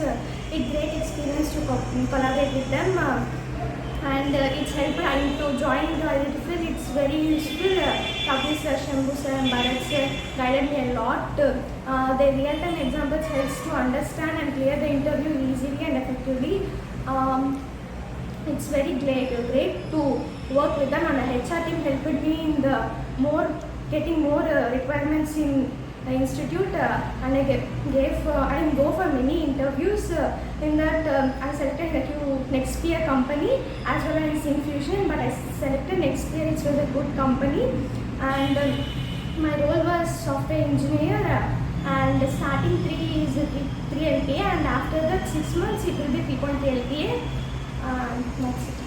It's great experience to collaborate with them. And it's helped to join the field. It's very useful. Kapil sir, Shambhu sir and Bharat sir guided me a lot. Their real-time examples helps to understand and clear the interview easily and effectively. It's very great to work with them, and the HR team helped me in the getting more requirements in the institute, and I go for many interviews. In that I selected next year company as well as Infusion, but I selected next year. It was a good company, and my role was software engineer, and starting 3 LPA, and after that 6 months it will be 3.3 LPA. That's it.